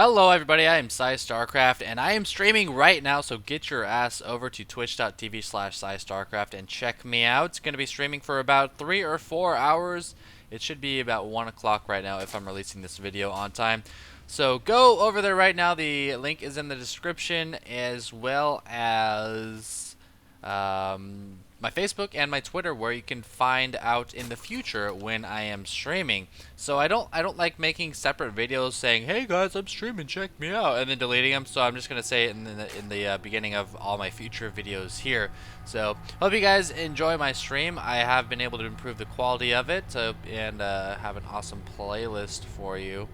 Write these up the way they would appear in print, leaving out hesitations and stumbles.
Hello everybody, I am PsyStarcraft and I am streaming right now, so get your ass over to twitch.tv/PsyStarcraft and check me out. It's going to be streaming for about 3 or 4 hours. It should be about 1 o'clock right now if I'm releasing this video on time. So go over there right now, the link is in the description, as well as my Facebook and my Twitter, where you can find out in the future when I am streaming. So I don't like making separate videos saying, "Hey guys, I'm streaming, check me out," and then deleting them. So I'm just gonna say it in the beginning of all my future videos here. So hope you guys enjoy my stream. I have been able to improve the quality of it and have an awesome playlist for you.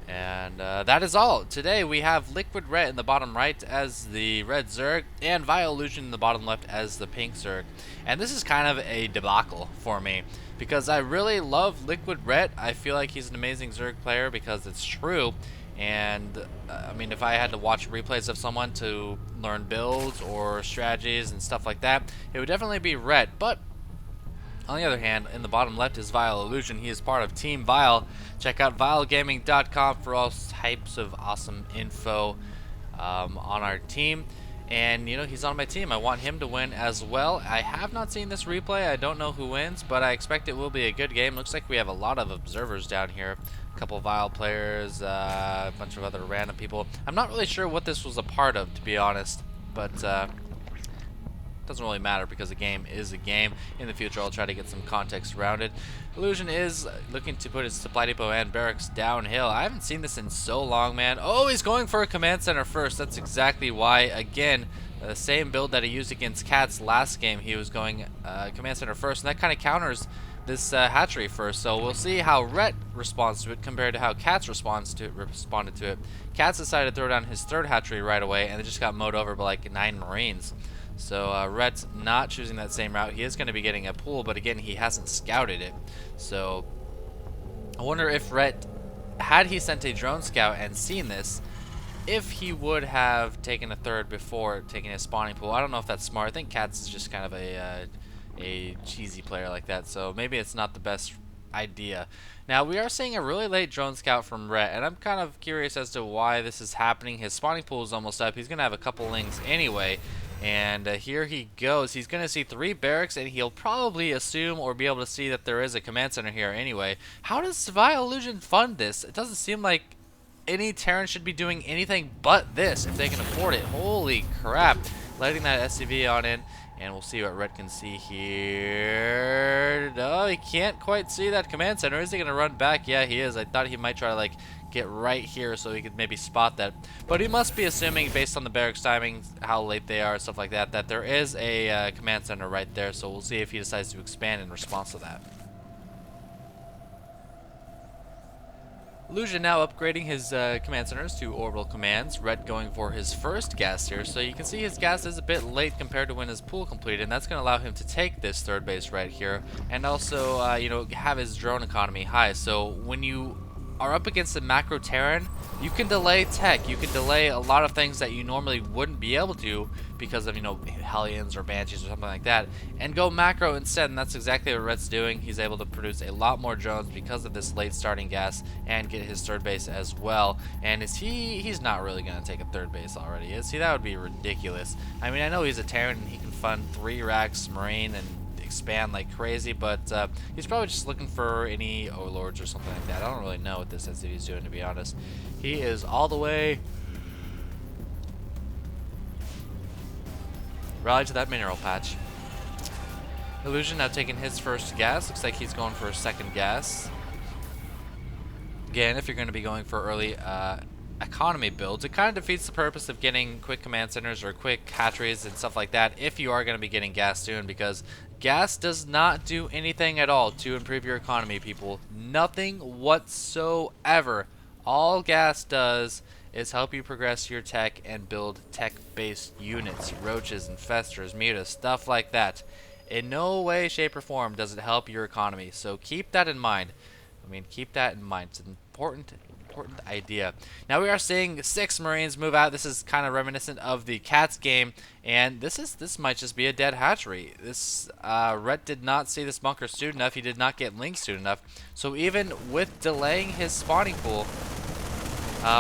And that is all. Today we have LiquidRet in the bottom right as the red Zerg, and vileIllusion in the bottom left as the pink Zerg. And this is kind of a debacle for me, because I really love LiquidRet. I feel like he's an amazing Zerg player because it's true. And I mean, if I had to watch replays of someone to learn builds or strategies and stuff like that, it would definitely be Ret. But on the other hand, in the bottom left is vileIllusion. He is part of Team Vile. Check out vilegaming.com for all types of awesome info on our team. And, you know, he's on my team. I want him to win as well. I have not seen this replay. I don't know who wins, but I expect it will be a good game. Looks like we have a lot of observers down here. A couple Vile players, a bunch of other random people. I'm not really sure what this was a part of, to be honest. But, doesn't really matter because a game is a game. In the future, I'll try to get some context around it. Illusion is looking to put his supply depot and barracks downhill. I haven't seen this in so long, man. Oh, he's going for a command center first. That's exactly why. Again, the same build that he used against Cats last game. He was going command center first, and that kind of counters this hatchery first. So we'll see how Ret responds to it compared to how Cats responded to it. Cats decided to throw down his third hatchery right away, and it just got mowed over by like 9 Marines. So Ret's not choosing that same route. He is going to be getting a pool, but again, he hasn't scouted it. So I wonder if Ret, had he sent a drone scout and seen this, if he would have taken a third before taking a spawning pool. I don't know if that's smart. I think Cats is just kind of a cheesy player like that, so maybe it's not the best idea. Now, we are seeing a really late drone scout from Ret, and I'm kind of curious as to why this is happening. His spawning pool is almost up. He's going to have a couple lings anyway. And here he goes. He's going to see 3 barracks, and he'll probably assume or be able to see that there is a command center here anyway. How does vileIllusion fund this? It doesn't seem like any Terran should be doing anything but this if they can afford it. Holy crap. Letting that SCV on in, and we'll see what Red can see here. No, he can't quite see that command center. Is he going to run back? Yeah, he is. I thought he might try to, like, get right here so he could maybe spot that. But he must be assuming, based on the barracks timing, how late they are, stuff like that, that there is a command center right there. So we'll see if he decides to expand in response to that. Illusion now upgrading his command centers to orbital commands. Red going for his first gas here, so you can see his gas is a bit late compared to when his pool completed, and that's going to allow him to take this third base right here, and also you know, have his drone economy high. So when you are up against a macro Terran, you can delay tech, you can delay a lot of things that you normally wouldn't be able to because of, you know, Hellions or Banshees or something like that, and go macro instead. And that's exactly what Red's doing. He's able to produce a lot more drones because of this late starting gas and get his third base as well. And he's not really going to take a third base already, is he? That would be ridiculous. I mean, I know he's a Terran and he can fund 3 racks Marine and expand like crazy, but he's probably just looking for any overlords or something like that. I don't really know what this SCV is doing, to be honest. He is all the way rally to that mineral patch. Illusion now taking his first gas. Looks like he's going for a second gas. Again, if you're going to be going for early economy builds, it kind of defeats the purpose of getting quick command centers or quick hatcheries and stuff like that if you are going to be getting gas soon, because gas does not do anything at all to improve your economy, people. Nothing whatsoever. All gas does is help you progress your tech and build tech-based units, roaches, infestors, mutas, stuff like that. In no way, shape, or form does it help your economy, so keep that in mind. I mean, keep that in mind. It's an important idea. Now we are seeing 6 Marines move out. This is kind of reminiscent of the Cats game, and this might just be a dead hatchery. This Ret did not see this bunker soon enough. He did not get links soon enough. So even with delaying his spawning pool,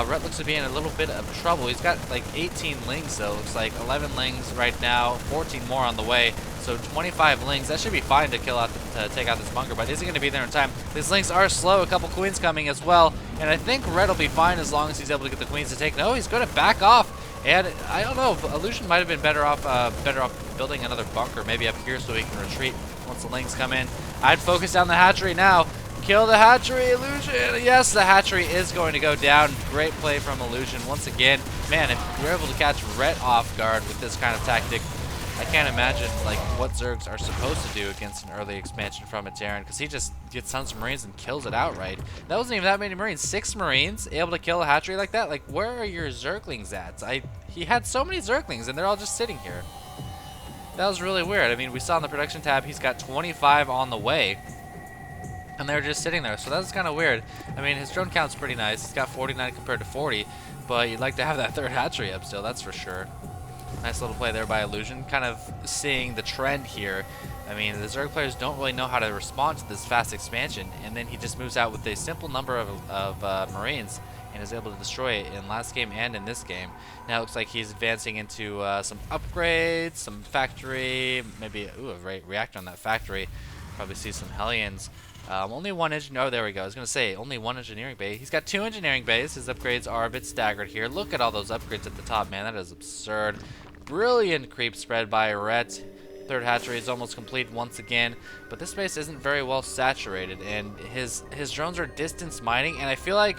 Rhett looks to be in a little bit of trouble. He's got like 18 lings though. Looks like 11 lings right now, 14 more on the way. So 25 lings. That should be fine to take out this bunker, but is he going to be there in time? These lings are slow. A couple queens coming as well, and I think Rhett will be fine as long as he's able to get the queens to take. No, he's going to back off. And I don't know, Illusion might have been better off building another bunker, maybe up here so he can retreat once the lings come in. I'd focus down the hatchery now. Kill the hatchery, Illusion. Yes, the hatchery is going to go down. Great play from Illusion once again. Man, if you're able to catch Rhett off guard with this kind of tactic, I can't imagine like what Zergs are supposed to do against an early expansion from a Terran, because he just gets tons of Marines and kills it outright. That wasn't even that many Marines. 6 Marines able to kill a hatchery like that? Like, where are your Zerglings at? He had so many Zerglings and they're all just sitting here. That was really weird. I mean, we saw in the production tab he's got 25 on the way, and they're just sitting there, so that's kind of weird. I mean, his drone count's pretty nice. He's got 49 compared to 40, but you'd like to have that 3rd hatchery up still, that's for sure. Nice little play there by Illusion, kind of seeing the trend here. I mean, the Zerg players don't really know how to respond to this fast expansion, and then he just moves out with a simple number of Marines and is able to destroy it in last game and in this game. Now it looks like he's advancing into some upgrades, some factory, maybe a reactor on that factory. Probably see some Hellions. Only one engineer. Oh, there we go. I was going to say, only one engineering bay. He's got 2 engineering bays. His upgrades are a bit staggered here. Look at all those upgrades at the top, man. That is absurd. Brilliant creep spread by Rhett. 3rd hatchery is almost complete once again, but this base isn't very well saturated, and his drones are distance mining, and I feel like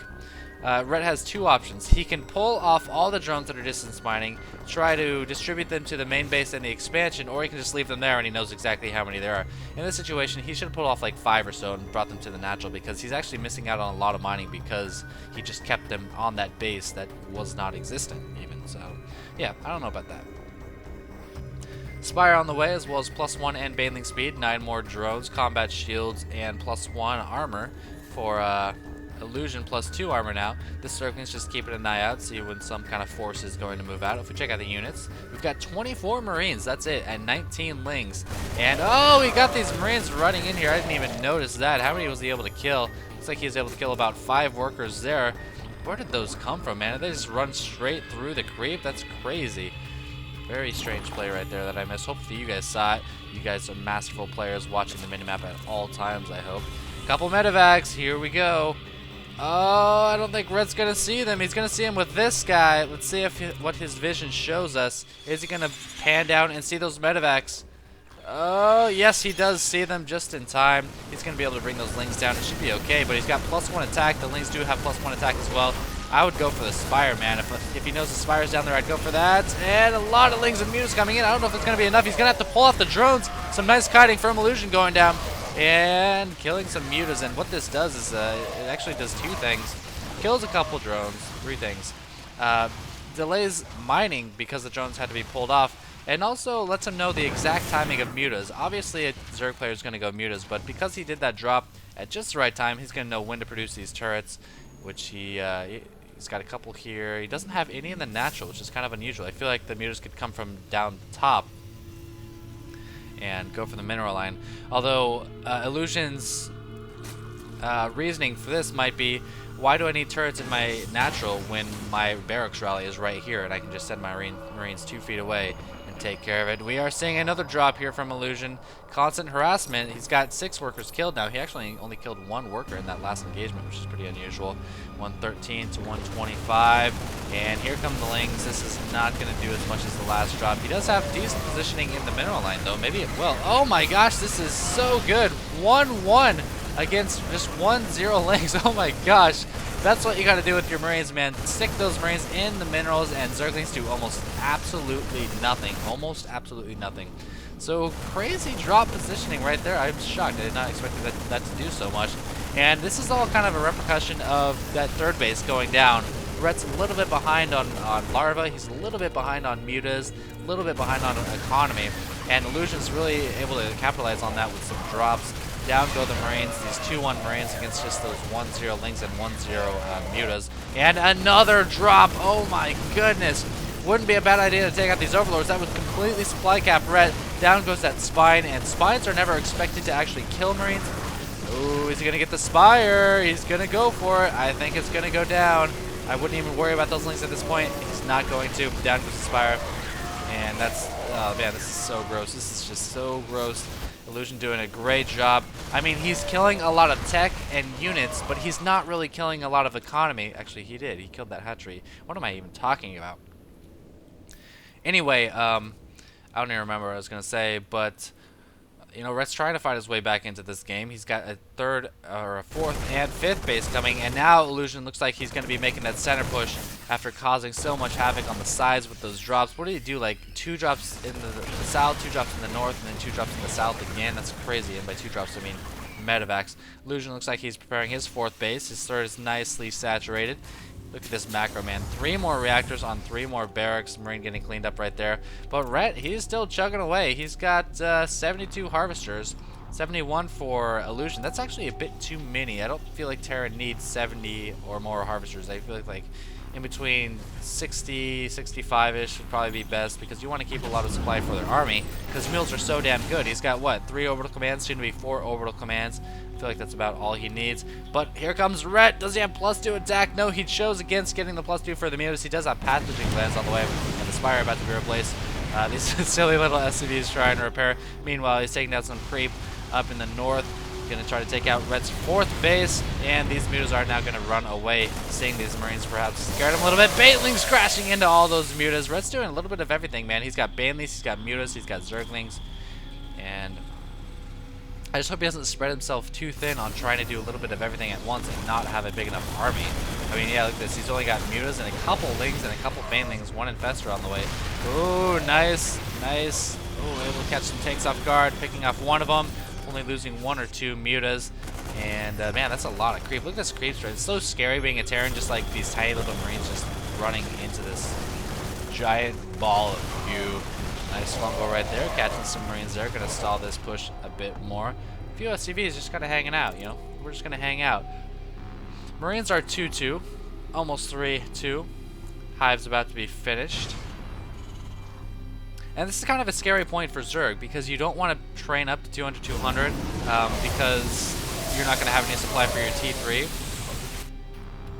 Rhett has 2 options. He can pull off all the drones that are distance mining, try to distribute them to the main base and the expansion, or he can just leave them there and he knows exactly how many there are. In this situation, he should have pulled off like 5 or so and brought them to the natural, because he's actually missing out on a lot of mining because he just kept them on that base that was not existent even. So yeah, I don't know about that. Spire on the way, as well as +1 and baneling speed, 9 more drones, combat shields, and +1 armor for Illusion, +2 armor now. This Zergling's just keeping an eye out, see when some kind of force is going to move out. If we check out the units, we've got 24 Marines, that's it, and 19 Lings. And oh, we got these Marines running in here. I didn't even notice that. How many was he able to kill? Looks like he was able to kill about 5 workers there. Where did those come from, man? Did they just run straight through the creep? That's crazy. Very strange play right there that I missed. Hopefully you guys saw it. You guys are masterful players watching the minimap at all times, I hope. Couple medevacs, here we go. Oh, I don't think Red's gonna see them. He's gonna see him with this guy. Let's see what his vision shows us. Is he gonna pan down and see those medevacs? Oh, yes, he does see them just in time. He's gonna be able to bring those Lings down. It should be okay, but he's got +1 attack. The Lings do have +1 attack as well. I would go for the Spire, man. If he knows the Spire's down there, I'd go for that. And a lot of Lings and Mutas coming in. I don't know if it's going to be enough. He's going to have to pull off the drones. Some nice kiting from Illusion going down. And killing some Mutas. And what this does is it actually does 2 things. Kills a couple drones. 3 things. Delays mining because the drones had to be pulled off. And also lets him know the exact timing of Mutas. Obviously, a Zerg player is going to go Mutas. But because he did that drop at just the right time, he's going to know when to produce these turrets. Which he's got a couple here. He doesn't have any in the natural, which is kind of unusual. I feel like the Mutas could come from down top and go for the mineral line. Although Illusion's reasoning for this might be, why do I need turrets in my natural when my barracks rally is right here and I can just send my Marines 2 feet away and take care of it? We are seeing another drop here from Illusion. Constant harassment. He's got 6 workers killed now. He actually only killed 1 worker in that last engagement, which is pretty unusual. 113 to 125. And here come the Lings. This is not going to do as much as the last drop. He does have decent positioning in the mineral line, though. Maybe it will. Oh my gosh, this is so good. 1-1 against just 1-0 Lings. Oh my gosh. That's what you got to do with your Marines, man. Stick those Marines in the minerals, and Zerglings do almost absolutely nothing. Almost absolutely nothing. So crazy drop positioning right there. I'm shocked. I did not expect that to do so much. And this is all kind of a repercussion of that 3rd base going down. Rhett's a little bit behind on Larva. He's a little bit behind on Mutas. A little bit behind on Economy. And Illusion's really able to capitalize on that with some drops. Down go the Marines, these 2-1 Marines against just those 1-0 Lings and 1-0 Mutas. And another drop. Oh my goodness. Wouldn't be a bad idea to take out these Overlords. That would completely supply cap Rhett. Down goes that Spine, and Spines are never expected to actually kill Marines. Ooh, is he going to get the Spire? He's going to go for it. I think it's going to go down. I wouldn't even worry about those links at this point. He's not going to. Down goes the Spire. And that's, oh man, this is so gross. This is just so gross. Illusion doing a great job. I mean, he's killing a lot of tech and units, but he's not really killing a lot of economy. Actually, he did. He killed that hatchery. What am I even talking about? Anyway, I don't even remember what I was going to say, but you know, Rhett's trying to find his way back into this game. He's got a third, or a fourth, and fifth base coming, and now Illusion looks like he's going to be making that center push after causing so much havoc on the sides with those drops. What did he do? Like 2 drops in the south, 2 drops in the north, and then 2 drops in the south again? That's crazy. And by 2 drops, I mean medevacs. Illusion looks like he's preparing his 4th base. His 3rd is nicely saturated. Look at this macro, man. 3 more reactors on 3 more barracks. Marine getting cleaned up right there. But Rhett, he's still chugging away. He's got 72 harvesters. 71 for Illusion. That's actually a bit too many. I don't feel like Terra needs 70 or more harvesters. I feel like in between 60, 65-ish would probably be best, because you want to keep a lot of supply for their army, because mules are so damn good. He's got, what, 3 orbital commands, soon to be 4 orbital commands. I feel like that's about all he needs. But here comes Rhett. Does he have +2 attack? No, he chose against getting the +2 for the mules. He does have pathogen glands on the way, and the Spire about to be replaced. These silly little SCVs trying to repair. Meanwhile, he's taking down some creep up in the north. Going to try to take out Rhett's 4th base, and these mutas are now going to run away, seeing these Marines perhaps scared him a little bit. Banelings crashing into all those mutas. Rhett's doing a little bit of everything, man. He's got Banelings, he's got mutas, he's got Zerglings, and I just hope he doesn't spread himself too thin on trying to do a little bit of everything at once and not have a big enough army. I mean, yeah, look at this. He's only got mutas and a couple lings and a couple banelings, 1 infestor on the way. Ooh, nice, nice. Ooh, able to catch some tanks off guard, picking off 1 of them. Only losing 1 or 2 mutas. And, man, that's a lot of creep. Look at this creep straight. It's so scary being a Terran, just like these tiny little Marines just running into this giant ball of goo. Nice fungal right there. Catching some Marines there. Going to stall this push a bit more. A few SCVs just kind of hanging out, you know. We're just going to hang out. Marines are 2-2. Almost 3-2. Hive's about to be finished. And this is kind of a scary point for Zerg, because you don't want to train up to 200-200 because you're not going to have any supply for your T3.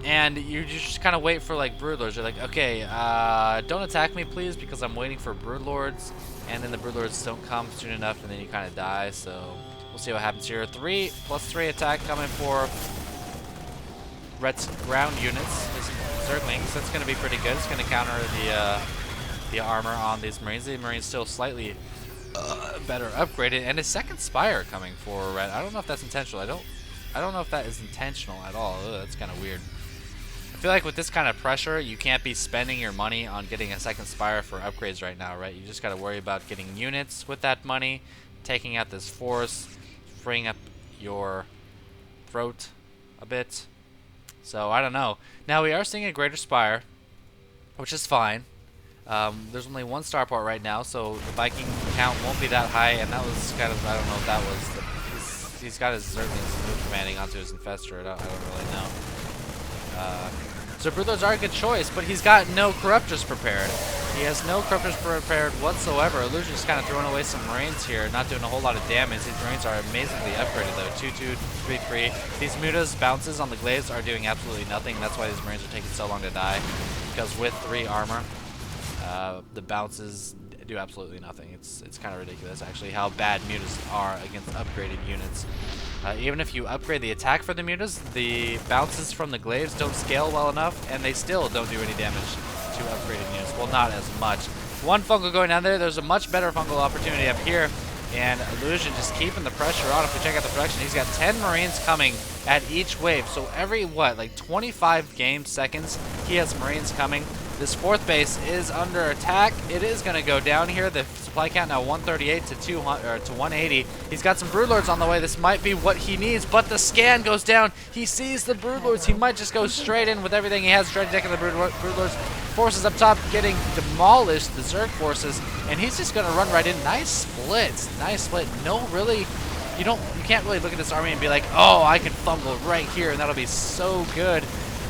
And you just kind of wait for like Broodlords. You're like, okay, don't attack me please, because I'm waiting for Broodlords. And then the Broodlords don't come soon enough, and then you kind of die. So we'll see what happens here. 3+3 attack coming for Rhett's ground units, his Zerglings. That's going to be pretty good. It's going to counter the armor on these Marines. The Marines still slightly better upgraded, and a 2nd Spire coming for Rhett. I don't know if that's intentional. I don't know if that is intentional at all. Ugh, that's kind of weird. I feel like with this kind of pressure, you can't be spending your money on getting a 2nd Spire for upgrades right now, right? You just got to worry about getting units with that money, taking out this force, freeing up your throat a bit. So I don't know. Now we are seeing a greater Spire, which is fine. There's only 1 starport right now, so the Viking count won't be that high, and that was kind of, I don't know if that was, he's got his Zerglings move commanding onto his Infestor, I don't really know. So Broodlords are a good choice, but he's got no Corruptors prepared. He has no Corruptors prepared whatsoever. Illusion's kind of throwing away some Marines here, not doing a whole lot of damage. These Marines are amazingly upgraded though, 2-2, 3-3. These mutas bounces on the glaives are doing absolutely nothing. That's why these Marines are taking so long to die, because with 3 armor, the bounces do absolutely nothing. It's kind of ridiculous actually how bad mutas are against upgraded units. Even if you upgrade the attack for the mutas, the bounces from the glaives don't scale well enough, and they still don't do any damage to upgraded units. Well, not as much. 1 fungal going down there. There's a much better fungal opportunity up here, and Illusion just keeping the pressure on. If we check out the production, he's got 10 Marines coming at each wave. So every, what, like 25 game seconds, he has Marines coming. This 4th base is under attack. It is going to go down here. The supply count now 138 to 200 or to 180. He's got some Broodlords on the way. This might be what he needs, but the scan goes down. He sees the Broodlords. He might just go straight in with everything he has. Try to take the Broodlords. Forces up top getting demolished, the Zerg forces, and he's just going to run right in. Nice split. Nice split. No, really, you can't really look at this army and be like, oh, I can fumble right here, and that'll be so good.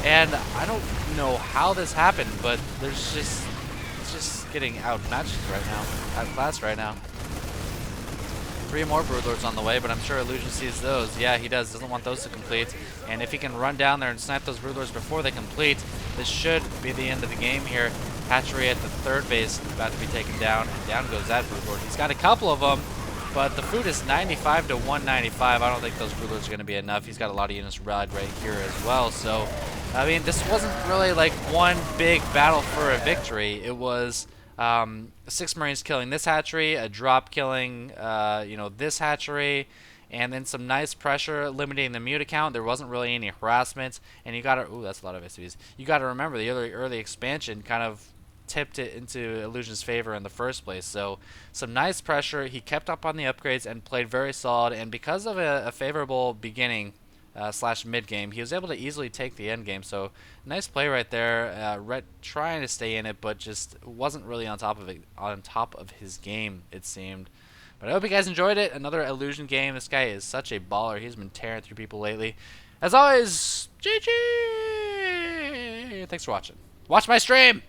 And I don't know how this happened, but it's just getting outmatched right now, outclassed right now. 3 more Broodlords on the way, but I'm sure Illusion sees those. Yeah, he does. Doesn't want those to complete. And if he can run down there and snipe those Broodlords before they complete, This should be the end of the game here. Hatchery at the third base about to be taken down, and down goes that Broodlord. He's got a couple of them, but the food is 95 to 195. I don't think those Broodlords are going to be enough. He's got a lot of units rallied right here as well. So, I mean, this wasn't really like one big battle for a victory. It was 6 Marines killing this hatchery, a drop killing, this hatchery, and then some nice pressure limiting the mute account. There wasn't really any harassment, and you got to, ooh, that's a lot of SCVs. You got to remember the early expansion kind of tipped it into Illusion's favor in the first place. So some nice pressure. He kept up on the upgrades and played very solid, and because of a favorable beginning slash mid game, he was able to easily take the end game. So nice play right there. Rhett trying to stay in it, but just wasn't really on top of his game, it seemed. But I hope you guys enjoyed it. Another Illusion game. This guy is such a baller. He's been tearing through people lately. As always, GG! Thanks for watching. Watch my stream!